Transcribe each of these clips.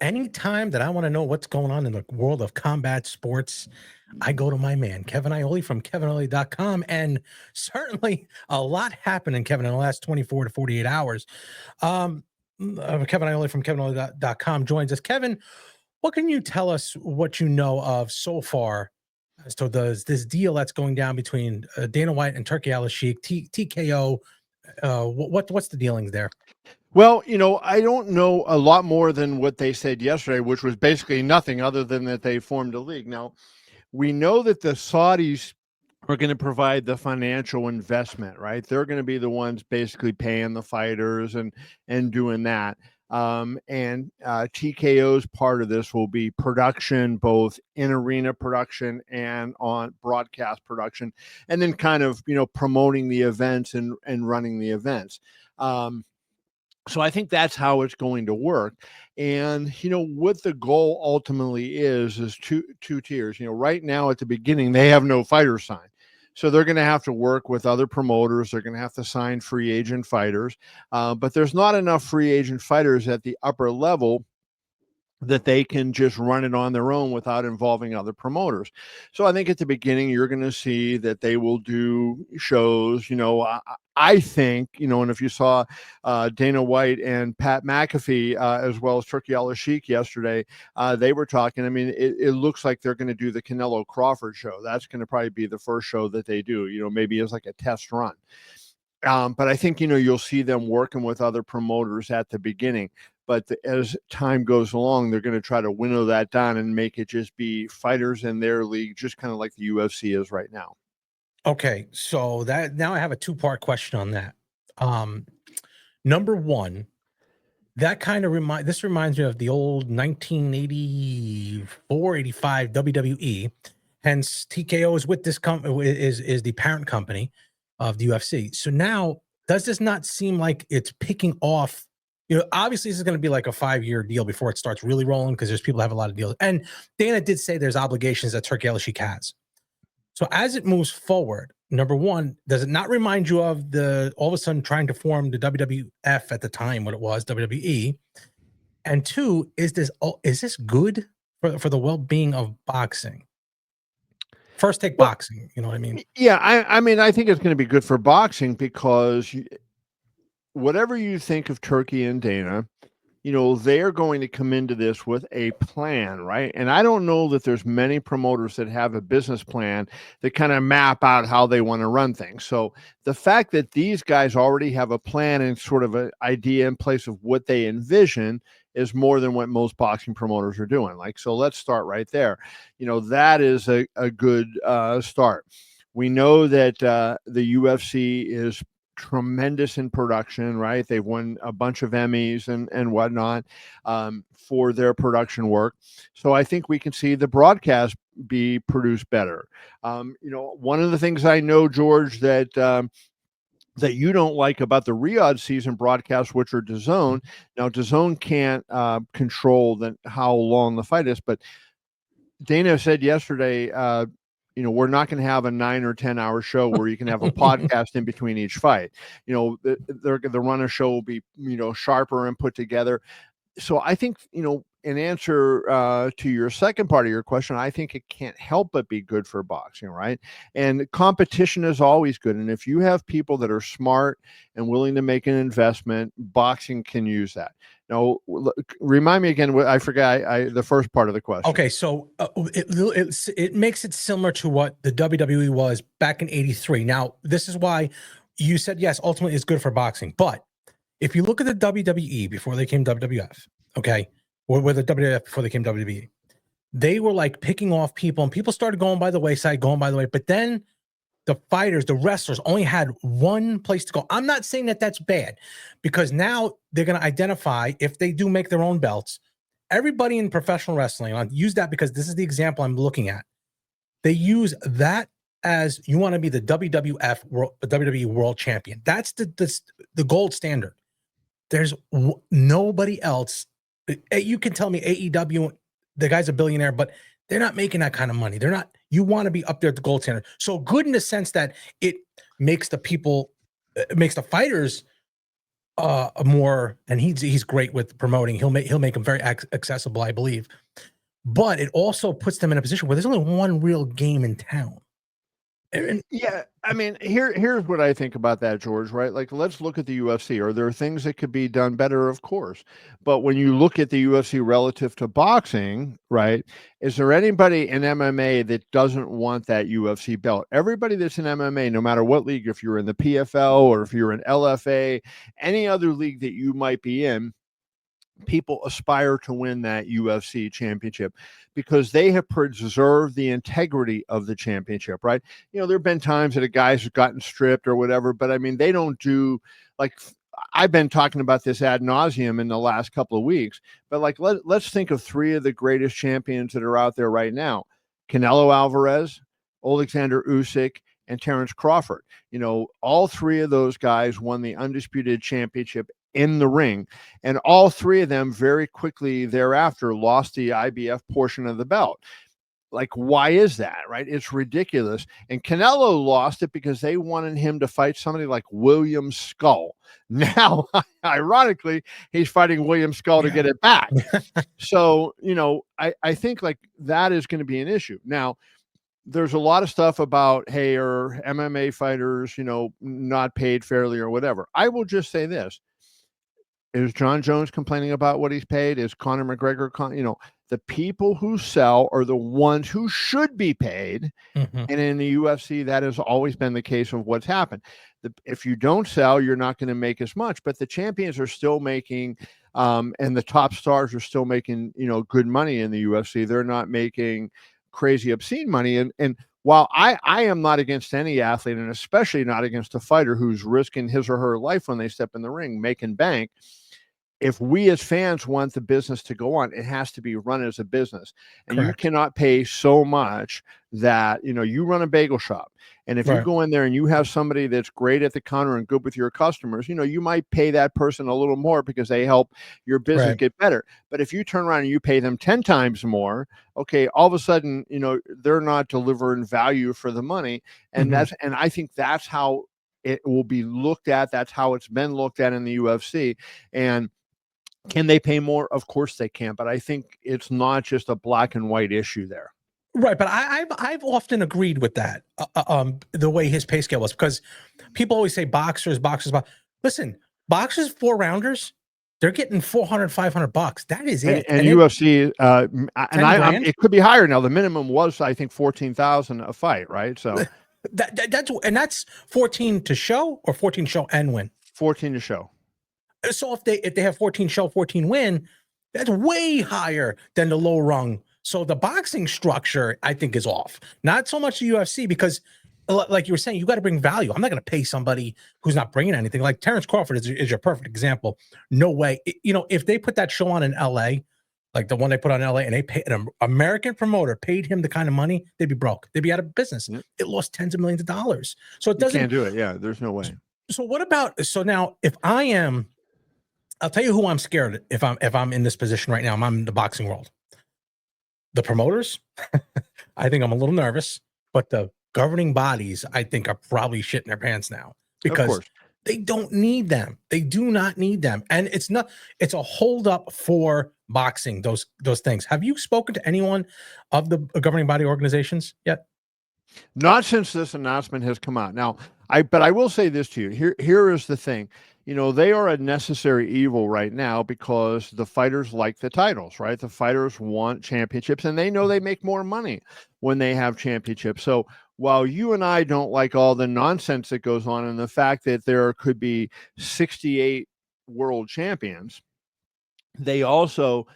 Anytime that I want to know what's going on in the world of combat sports, I go to my man, Kevin Iole from KevinIole.com. And certainly a lot happened in Kevin in the last 24 to 48 hours. Um, Kevin Iole from KevinIole.com joins us. Kevin, what can you tell us what you know of so far as to this deal that's going down between Dana White and Turkey Al-Sheikh, TKO? What's the dealings there? Well, I don't know a lot more than what they said yesterday, which was basically nothing other than that they formed a league. Now, we know that the Saudis are going to provide the financial investment, right? They're going to be the ones basically paying the fighters and doing that. And TKO's part of this will be production, both in arena production and on broadcast production, and then kind of promoting the events and running the events. So I think that's how it's going to work. And what the goal ultimately is two tiers. Right now at the beginning they have no fighters signed. So they're going to have to work with other promoters. They're going to have to sign free agent fighters. But there's not enough free agent fighters at the upper level that they can just run it on their own without involving other promoters. So I think at the beginning, you're going to see that they will do shows, I think, and if you saw Dana White and Pat McAfee, as well as Turkey Al-Sheikh yesterday, they were talking. I mean, it looks like they're going to do the Canelo Crawford show. That's going to probably be the first show that they do, maybe as like a test run. But I think, you'll see them working with other promoters at the beginning. But as time goes along, they're going to try to winnow that down and make it just be fighters in their league, just kind of like the UFC is right now. Okay, so now I have a two-part question on that. Number one, that kind of reminds me of the old 1984, 85 WWE. Hence, TKO is with this is the parent company of the UFC. So now, does this not seem like it's picking off? Obviously, this is going to be like a 5-year deal before it starts really rolling because there's people that have a lot of deals. And Dana did say there's obligations that Turkey Al-Sheikh has. So as it moves forward, number one, does it not remind you of all of a sudden trying to form the WWF at the time, what it was, WWE? And two, is this good for the well-being of boxing? First take boxing, you know what I mean? Yeah, I mean, I think it's going to be good for boxing because whatever you think of Turkey and Dana, they're going to come into this with a plan, right? And I don't know that there's many promoters that have a business plan that kind of map out how they want to run things. So the fact that these guys already have a plan and sort of an idea in place of what they envision is more than what most boxing promoters are doing. So let's start right there. That is a good start. We know that the UFC is tremendous in production, right? They've won a bunch of Emmys and whatnot for their production work. So I think we can see the broadcast be produced better. One of the things I know, George, that you don't like about the Riyadh season broadcast, which are DAZN. Now, DAZN can't control how long the fight is, but Dana said yesterday, we're not going to have a 9 or 10 hour show where you can have a podcast in between each fight. The run of show will be, sharper and put together. So I think, in answer to your second part of your question, I think it can't help but be good for boxing, right? And competition is always good. And if you have people that are smart and willing to make an investment, boxing can use that. Now, remind me again. I forgot the first part of the question. Okay, so it makes it similar to what the WWE was back in '83. Now, this is why you said yes. Ultimately, it's good for boxing, but if you look at the WWE before they came WWF, okay, or the WWF before they came WWE, they were like picking off people, and people started going by the wayside, but then the fighters, the wrestlers only had one place to go. I'm not saying that that's bad, because now they're going to identify, if they do make their own belts, everybody in professional wrestling, I'll use that because this is the example I'm looking at. They use that as, you want to be the WWF WWE World Champion. That's the gold standard. There's nobody else. You can tell me AEW, the guy's a billionaire, but they're not making that kind of money. They're not. You want to be up there at the gold standard. So good in the sense that it makes the fighters more, and he's great with promoting. He'll make them very accessible, I believe. But it also puts them in a position where there's only one real game in town. And Yeah, I mean, here's what I think about that, George, right? Like, let's look at the UFC. Are there things that could be done better? Of course. But when you look at the UFC relative to boxing, right, is there anybody in MMA that doesn't want that UFC belt? Everybody that's in MMA, no matter what league, if you're in the PFL or if you're in LFA, any other league that you might be in, people aspire to win that UFC championship because they have preserved the integrity of the championship, right? You know, there have been times that a guy's gotten stripped or whatever, but I mean, they don't do like I've been talking about this ad nauseum in the last couple of weeks, but like let's think of three of the greatest champions that are out there right now: Canelo Alvarez, Alexander Usyk, and Terrence Crawford. You know, all three of those guys won the undisputed championship in the ring. And all three of them very quickly thereafter lost the IBF portion of the belt. Like, why is that, right? It's ridiculous. And Canelo lost it because they wanted him to fight somebody like William Skull. Now, ironically, he's fighting William Skull to get it back. So, you know, I think like that is going to be an issue. Now, there's a lot of stuff about, hey, are MMA fighters, you know, not paid fairly or whatever. I will just say this. Is John Jones complaining about what he's paid? Is Conor McGregor, you know, the people who sell are the ones who should be paid. Mhm. And in the UFC, that has always been the case of what's happened. If you don't sell, you're not going to make as much, but the champions are still making, and the top stars are still making, you know, good money in the UFC. They're not making crazy, obscene money. And while I am not against any athlete, and especially not against a fighter who's risking his or her life when they step in the ring, making bank, if we as fans want the business to go on, it has to be run as a business. And you Correct. cannot pay so much that, you know, you run a bagel shop. And if you Right. go in there and you have somebody that's great at the counter and good with your customers, you know, you might pay that person a little more because they help your business Right. get better. But if you turn around and you pay them 10 times more, okay, all of a sudden, you know, they're not delivering value for the money. And Mhm. and I think that's how it will be looked at. That's how it's been looked at in the UFC. And can they pay more? Of course they can, but I think it's not just a black and white issue there. Right, but I've often agreed with that. The way his pay scale was, because people always say boxers. Listen, boxers 4 rounders, they're getting 400, $500. That is it. And And UFC, and 10 I'm grand. it could be higher now. The minimum was, I think, 14,000 a fight, right? So That's 14 to show, or 14 show and win. 14 to show. So if they have 14 show, 14 win, that's way higher than the low rung. So the boxing structure, I think, is off. Not so much the UFC, because like you were saying, you got to bring value. I'm not going to pay somebody who's not bringing anything. Like Terrence Crawford is your perfect example. No way. You know, if they put that show on in LA, like the one they put on in LA, and they paid an American promoter paid him the kind of money, they'd be broke. They'd be out of business. Yep. It lost tens of millions of dollars. So it You doesn't. can't do it. Yeah, there's no way. So what about, so now if I am, I'll tell you who I'm scared if I'm in this position right now. I'm in the boxing world. The promoters, I think I'm a little nervous, but the governing bodies, I think, are probably shitting their pants now, Of because course. they don't need them. They do not need them, and it's a holdup for boxing. Those things. Have you spoken to anyone of the governing body organizations yet? Not since this announcement has come out. Now, but I will say this to you. Here is the thing. You know, they are a necessary evil right now because the fighters like the titles, right? The fighters want championships, and they know they make more money when they have championships. So while you and I don't like all the nonsense that goes on and the fact that there could be 68 world champions, they also,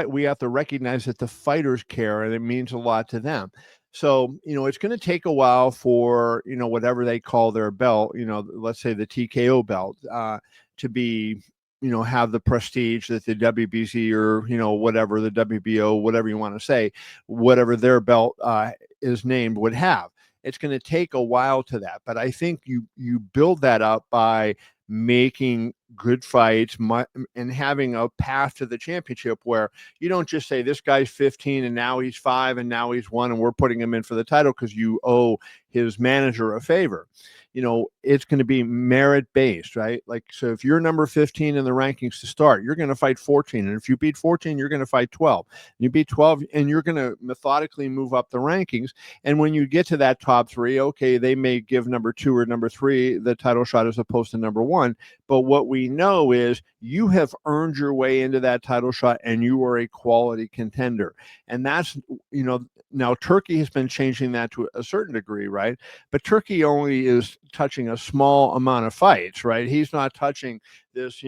we have to recognize that the fighters care and it means a lot to them. So, you know, it's going to take a while for, you know, whatever they call their belt, you know, let's say the TKO belt, to be, you know, have the prestige that the WBC or, you know, whatever, the WBO, whatever you want to say, whatever their belt is named, would have. It's going to take a while to that, but I think you build that up by making good fights and having a path to the championship where you don't just say this guy's 15 and now he's 5 and now he's 1 and we're putting him in for the title because you owe his manager a favor. It's going to be merit based, right? Like, so if you're number 15 in the rankings to start, you're going to fight 14. And if you beat 14, you're going to fight 12. You beat 12 and you're going to methodically move up the rankings. And when you get to that top 3, okay, they may give number 2 or number 3 the title shot as opposed to number 1. But what we know is you have earned your way into that title shot and you are a quality contender. And that's, now Turkey has been changing that to a certain degree, right? But Turkey only is touching a small amount of fights, right? He's not touching this,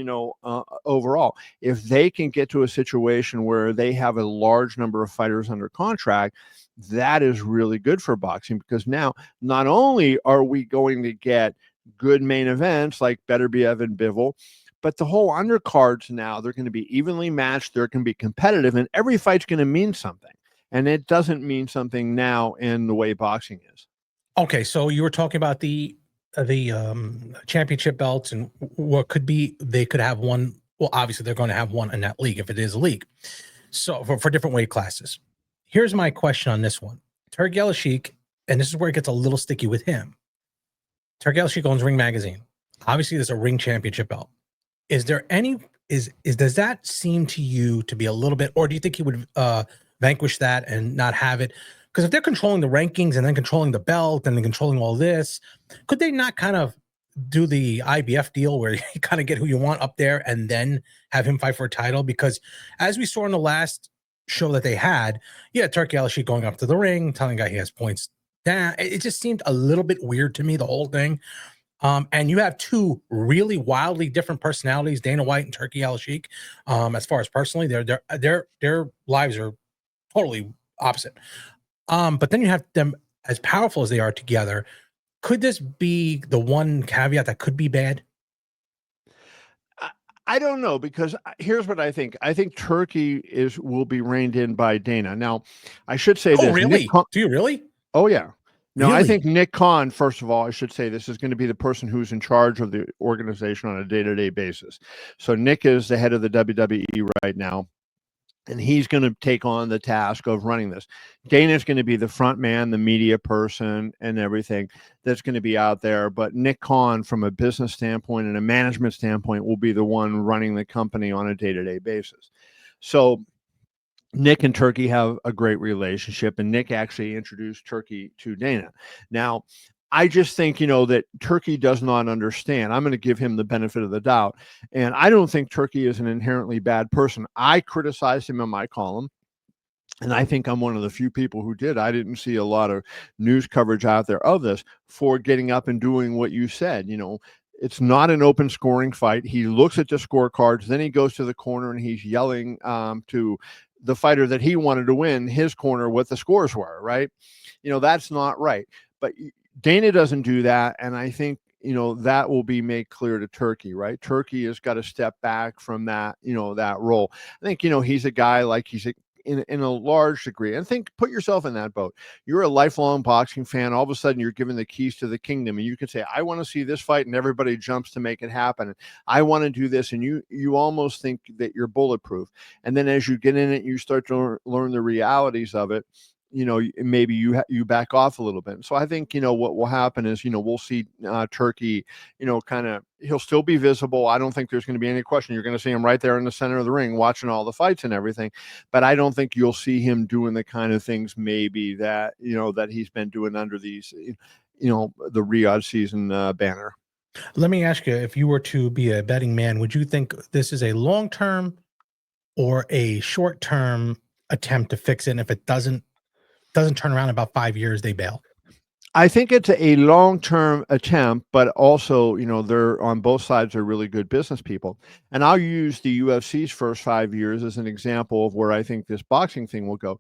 overall. If they can get to a situation where they have a large number of fighters under contract, that is really good for boxing, because now not only are we going to get good main events like Beterbiev and Bivol, but the whole undercards now, they're going to be evenly matched, they're going to be competitive, and every fight's going to mean something. And it doesn't mean something now in the way boxing is. Okay, so you were talking about the championship belts and what could be, they could have one. Well, obviously they're going to have one in that league if it is a league. So for different weight classes. Here's my question on this one. Turki Al-Sheikh, and this is where it gets a little sticky with him. Turki Al-Sheikh owns Ring Magazine. Obviously, there's a ring championship belt. Is there any, does that seem to you to be a little bit, or do you think he would vanquish that and not have it? Because if they're controlling the rankings and then controlling the belt and then controlling all this, could they not kind of do the IBF deal where you kind of get who you want up there and then have him fight for a title? Because as we saw in the last show that they had, Turki Al-Sheikh going up to the ring, telling the guy he has points down. It just seemed a little bit weird to me, the whole thing. And you have two really wildly different personalities, Dana White and Turki Al-Sheikh. As far as personally, their lives are totally opposite. But then you have them as powerful as they are together. Could this be the one caveat that could be bad? I don't know, because here's what I think. I think Turkey will be reined in by Dana. Now, I should say this. Really? Do you really? Oh, yeah. No, really? I think Nick Khan, first of all, I should say this is going to be the person who's in charge of the organization on a day-to-day basis. So Nick is the head of the WWE right now, and he's going to take on the task of running this. Dana's going to be the front man, the media person, and everything that's going to be out there. But Nick Khan, from a business standpoint and a management standpoint, will be the one running the company on a day-to-day basis. So Nick and Turkey have a great relationship, and Nick actually introduced Turkey to Dana. Now, I just think, that Turkey does not understand. I'm going to give him the benefit of the doubt. And I don't think Turkey is an inherently bad person. I criticized him in my column, and I think I'm one of the few people who did. I didn't see a lot of news coverage out there of this, for getting up and doing what you said. It's not an open scoring fight. He looks at the scorecards, then he goes to the corner and he's yelling to the fighter that he wanted to win his corner what the scores were, right? That's not right. But Dana doesn't do that, and I think that will be made clear to Turkey, right? Turkey has got to step back from that, that role. I think he's a guy, like he's in a large degree, and put yourself in that boat. You're a lifelong boxing fan. All of a sudden, you're given the keys to the kingdom, and you can say, "I want to see this fight," and everybody jumps to make it happen. I want to do this, and you almost think that you're bulletproof. And then as you get in it, you start to learn the realities of it. Maybe you back off a little bit. So I think, what will happen is, we'll see Turkey, kind of, he'll still be visible. I don't think there's going to be any question. You're going to see him right there in the center of the ring, watching all the fights and everything. But I don't think you'll see him doing the kind of things maybe that, that he's been doing under these, the Riyadh season banner. Let me ask you, if you were to be a betting man, would you think this is a long-term or a short-term attempt to fix it? And if it doesn't turn around in about 5 years, they bail? I think it's a long-term attempt, but also, they're on both sides are really good business people. And I'll use the UFC's first 5 years as an example of where I think this boxing thing will go.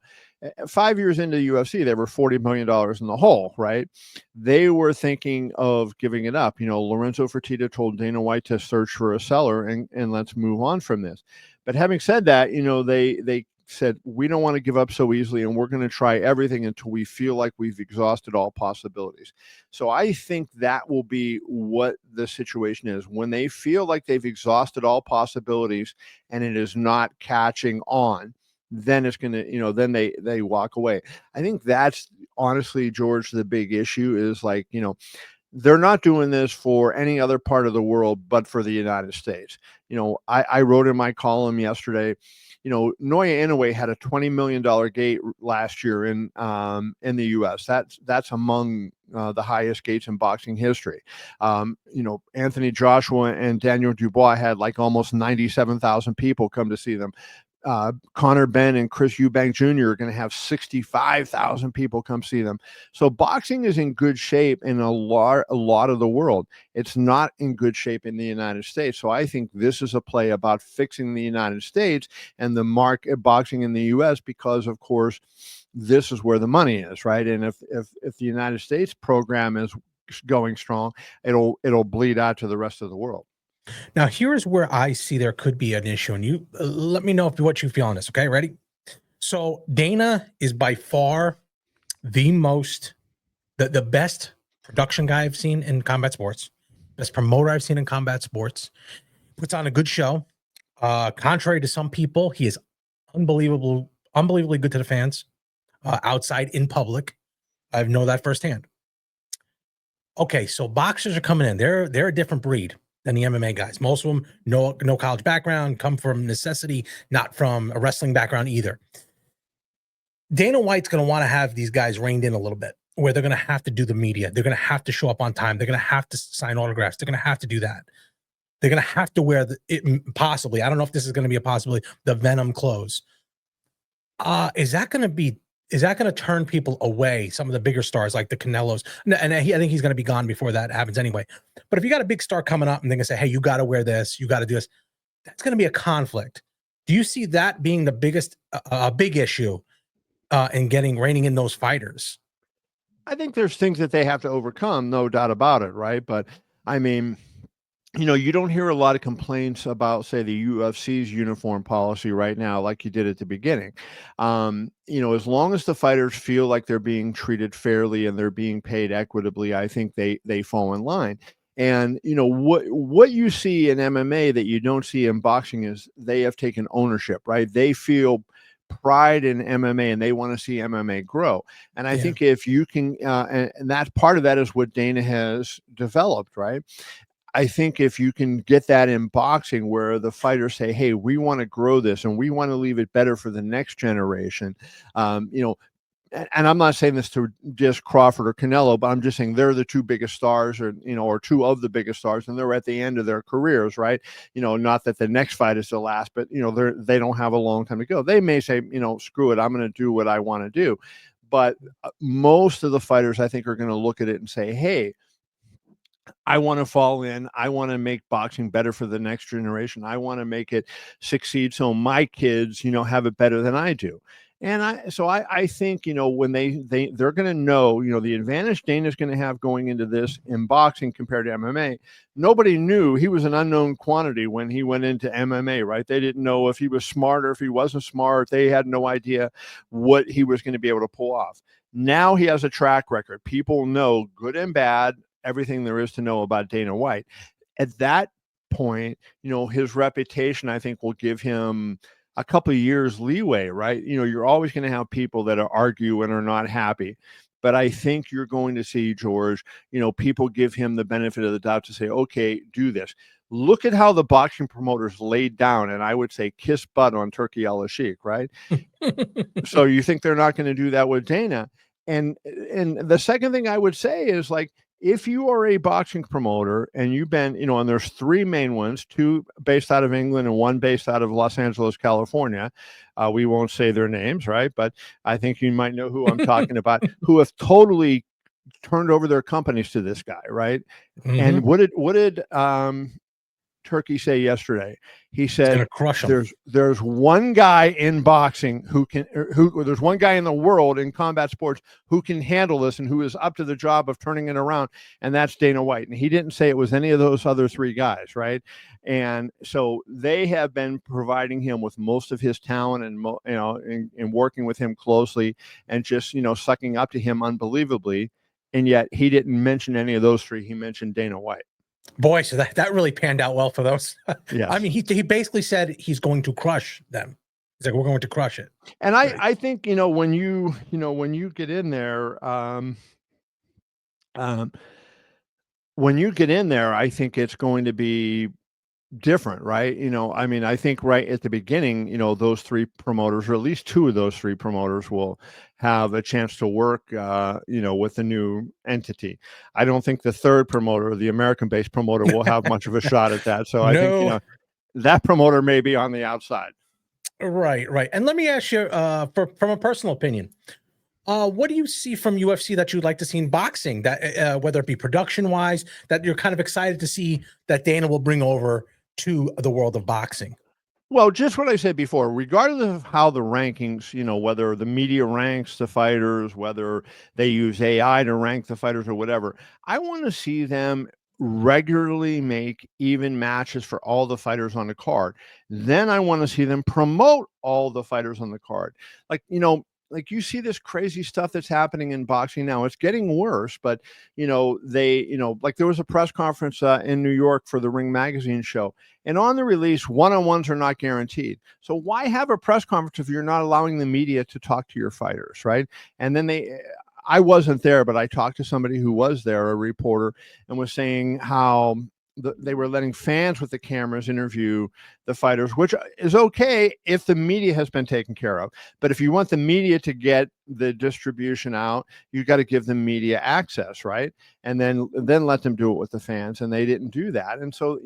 5 years into the UFC, they were $40 million in the hole, right? They were thinking of giving it up. Lorenzo Fertitta told Dana White to search for a seller and let's move on from this. But having said that, they said, we don't want to give up so easily, and we're going to try everything until we feel like we've exhausted all possibilities. So I think that will be what the situation is. When they feel like they've exhausted all possibilities and it is not catching on, then it's going to, then they walk away. I think that's honestly, George, the big issue is like, they're not doing this for any other part of the world but for the United States. I wrote in my column yesterday, Noya Inoue had a $20 million gate last year in the U.S. That's among the highest gates in boxing history. Anthony Joshua and Daniel Dubois had like almost 97,000 people come to see them. Connor Benn and Chris Eubank Jr. are going to have 65,000 people come see them. So boxing is in good shape in a lot of the world. It's not in good shape in the United States. So I think this is a play about fixing the United States and the market boxing in the U.S. because, of course, this is where the money is, right? And if the United States program is going strong, it'll bleed out to the rest of the world. Now, here's where I see there could be an issue, and you let me know what you feel on this. Okay, ready? So Dana is by far the best production guy I've seen in combat sports, best promoter I've seen in combat sports. Puts on a good show. Contrary to some people, he is unbelievably good to the fans, outside in public. I know that firsthand. Okay, so boxers are coming in. They're a different breed than the MMA guys. Most of them no college background, come from necessity, not from a wrestling background either. Dana White's going to want to have these guys reined in a little bit, where they're going to have to do the media. They're going to have to show up on time. They're going to have to sign autographs. They're going to have to do that. They're going to have to wear possibly, I don't know if this is going to be a possibility, the Venom clothes. Is that going to turn people away, some of the bigger stars like the Canelos? And I think he's going to be gone before that happens anyway. But if you got a big star coming up and they're going to say, hey, you got to wear this, you got to do this, that's going to be a conflict. Do you see that being the biggest, big issue in reining in those fighters? I think there's things that they have to overcome, no doubt about it, right? But I mean, you don't hear a lot of complaints about, say, the UFC's uniform policy right now, like you did at the beginning. As long as the fighters feel like they're being treated fairly and they're being paid equitably, I think they fall in line. And what you see in MMA that you don't see in boxing is they have taken ownership, right? They feel pride in MMA and they want to see MMA grow. And I think if you can, and that part of that is what Dana has developed, right? I think if you can get that in boxing where the fighters say, hey, we want to grow this and we want to leave it better for the next generation, and I'm not saying this to just Crawford or Canelo, but I'm just saying they're the two biggest stars or two of the biggest stars, and they're at the end of their careers, right? Not that the next fight is the last, but they don't have a long time to go. They may say, screw it, I'm going to do what I want to do. But most of the fighters, I think, are going to look at it and say, hey, I want to fall in. I want to make boxing better for the next generation. I want to make it succeed so my kids, have it better than I do. And I think, when they're going to know, the advantage Dana's going to have going into this in boxing compared to MMA. Nobody knew he was an unknown quantity when he went into MMA, right? They didn't know if he was smart or if he wasn't smart. They had no idea what he was going to be able to pull off. Now he has a track record. People know, good and bad, everything there is to know about Dana White. At that point, his reputation, I think, will give him a couple of years leeway, right? You're always going to have people that argue and are not happy. But I think you're going to see, George, people give him the benefit of the doubt to say, okay, do this. Look at how the boxing promoters laid down, and I would say kiss butt on Turki Al-Sheikh, right? So you think they're not going to do that with Dana? And the second thing I would say is, like, if you are a boxing promoter and you've been, and there's three main ones, two based out of England and one based out of Los Angeles, California. We won't say their names, right? But I think you might know who I'm talking about, who have totally turned over their companies to this guy, right? Mm-hmm. And what did Turkey say yesterday? He He's going said to crush him. there's one guy in boxing there's one guy in the world in combat sports who can handle this and who is up to the job of turning it around, and that's Dana White. And he didn't say it was any of those other three guys, right? And so they have been providing him with most of his talent and and working with him closely and just sucking up to him unbelievably. And yet he didn't mention any of those three. He mentioned Dana White. Boy, so that really panned out well for those. Yes. I mean, he basically said he's going to crush them. He's like, we're going to crush it. And I think, when you get in there, when you get in there, I think it's going to be different, right? I mean, I think right at the beginning, those three promoters, or at least two of those three promoters, will have a chance to work, with the new entity. I don't think the third promoter, the American-based promoter, will have much of a shot at that. So I think, that promoter may be on the outside. Right. And let me ask you, from a personal opinion, what do you see from UFC that you'd like to see in boxing? That whether it be production-wise, that you're kind of excited to see that Dana will bring over to the world of boxing? Well, just what I said before, regardless of how the rankings, whether the media ranks the fighters, whether they use AI to rank the fighters or whatever, I want to see them regularly make even matches for all the fighters on the card. Then I want to see them promote all the fighters on the card. Like you see this crazy stuff that's happening in boxing now. It's getting worse, but like there was a press conference in New York for the Ring Magazine show, and on the release, one-on-ones are not guaranteed. So why have a press conference if you're not allowing the media to talk to your fighters, right? And then I wasn't there, but I talked to somebody who was there, a reporter, and was saying how they were letting fans with the cameras interview the fighters, which is okay if the media has been taken care of. But if you want the media to get the distribution out, you got to give them media access, right? And then let them do it with the fans. And they didn't do that. And so,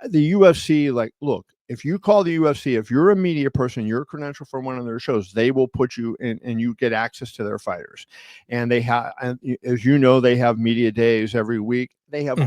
the UFC, like, look, if you call the UFC, if you're a media person, you're credentialed for one of their shows, they will put you in and you get access to their fighters. And they have, as you know, they have media days every week. They have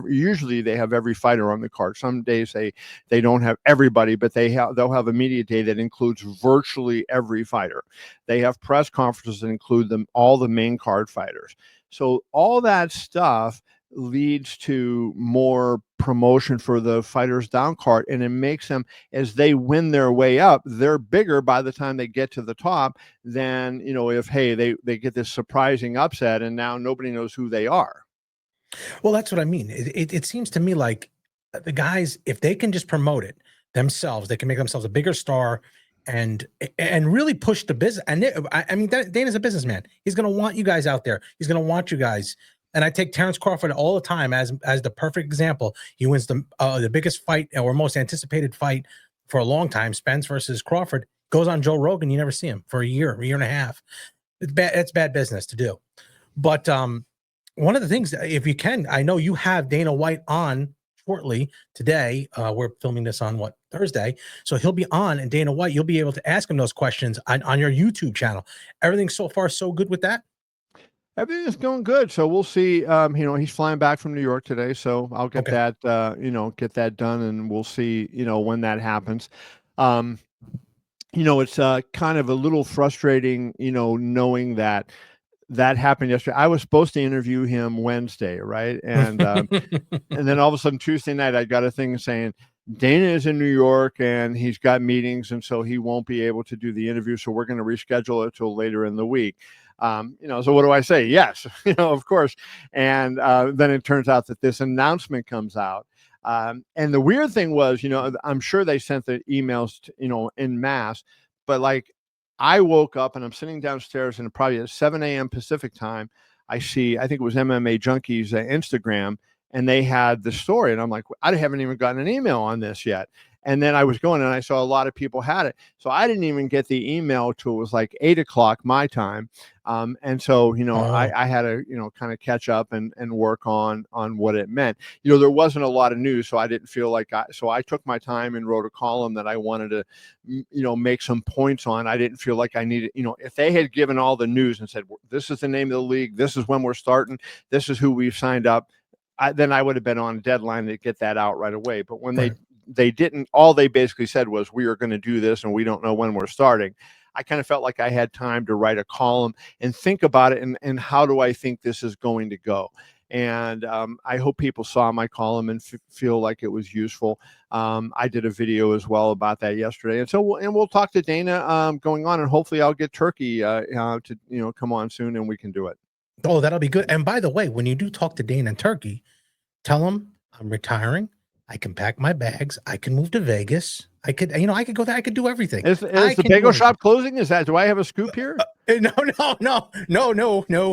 usually they have every fighter on the card. Some days they don't have everybody, but they'll have a media day that includes virtually every fighter. They have press conferences that include all the main card fighters. So all that stuff leads to more promotion for the fighters down card, and it makes them, as they win their way up, they're bigger by the time they get to the top than if they get this surprising upset and now nobody knows who they are. Well, that's what I mean. It seems to me like the guys, if they can just promote it themselves, they can make themselves a bigger star and really push the business. And I mean, Dana's a businessman. He's going to want you guys out there. He's going to want you guys. And I take Terrence Crawford all the time as the perfect example. He wins the biggest fight or most anticipated fight for a long time, Spence versus Crawford. Goes on Joe Rogan. You never see him for a year and a half. It's bad. It's bad business to do. But one of the things, if you can, I know you have Dana White on shortly today. We're filming this on Thursday. So he'll be on, and Dana White, you'll be able to ask him those questions on your YouTube channel. Everything so far so good with that? Everything is going good. So we'll see. He's flying back from New York today, so I'll get that, get that done, and we'll see, when that happens. It's kind of a little frustrating, knowing that happened yesterday. I was supposed to interview him Wednesday, right? And and then all of a sudden Tuesday night, I got a thing saying Dana is in New York and he's got meetings, and so he won't be able to do the interview. So we're going to reschedule it till later in the week. So what do I say? Yes, of course. And then it turns out that this announcement comes out. And the weird thing was, I'm sure they sent the emails, en masse, but like I woke up and I'm sitting downstairs and probably at 7 a.m. Pacific time, I think it was MMA Junkies Instagram, and they had the story. And I'm like, I haven't even gotten an email on this yet. And then I was going and I saw a lot of people had it. So I didn't even get the email till it was like 8 o'clock my time. And so, I had to, kind of catch up and work on what it meant. There wasn't a lot of news, so I didn't feel like so I took my time and wrote a column that I wanted to, make some points on. I didn't feel like I needed, if they had given all the news and said, this is the name of the league, this is when we're starting, this is who we've signed up, then I would have been on a deadline to get that out right away. But when Right. they didn't, all they basically said was, we are going to do this and we don't know when we're starting. I kind of felt like I had time to write a column and think about it, and how do I think this is going to go. And I hope people saw my column and feel like it was useful. I did a video as well about that yesterday, and so we'll talk to Dana going on, and hopefully I'll get Turkey to come on soon, and we can do it. Oh, that'll be good. And by the way, when you do talk to Dana and Turkey, tell him I'm retiring. I can pack my bags. I can move to Vegas. I could go there. I could do everything. Is the bagel shop closing? Do I have a scoop here? No.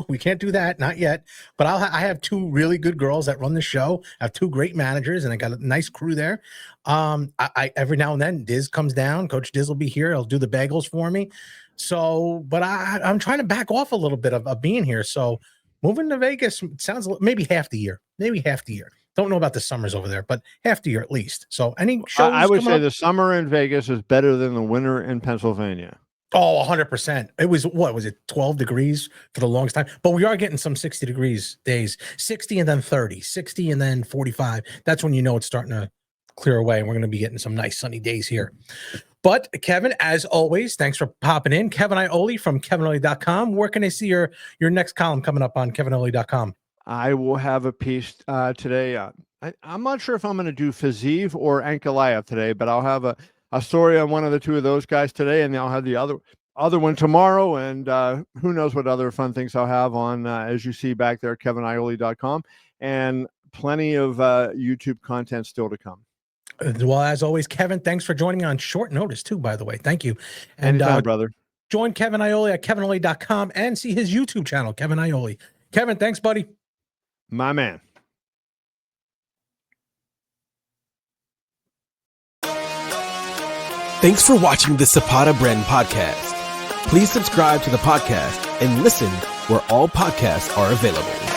We can't do that. Not yet. But I have two really good girls that run the show. I have two great managers, and I got a nice crew there. I every now and then Diz comes down. Coach Diz will be here. He'll do the bagels for me. So, but I'm trying to back off a little bit of being here. So moving to Vegas sounds maybe half the year. Don't know about the summers over there, but half the year at least. So any shows? I would say the summer in Vegas is better than the winter in Pennsylvania. Oh, 100%. It was, what was it, 12 degrees for the longest time? But we are getting some 60 degrees days, 60 and then 30, 60 and then 45. That's when you know it's starting to clear away, and we're going to be getting some nice sunny days here. But Kevin, as always, thanks for popping in. Kevin Iole from KevinIole.com. Where can I see your next column coming up on KevinIole.com? I will have a piece today. I'm not sure if I'm going to do Fazeev or Ankalaev today, but I'll have a story on one of the two of those guys today, and I'll have the other one tomorrow, and who knows what other fun things I'll have on, as you see back there, KevinIole.com, and plenty of YouTube content still to come. Well, as always, Kevin, thanks for joining me on short notice too, by the way. Thank you. And anytime, brother. Join Kevin Iole at KevinIole.com and see his YouTube channel, Kevin Iole. Kevin, thanks, buddy. My man. Thanks for watching the Zapata Brand podcast. Please subscribe to the podcast and listen where all podcasts are available.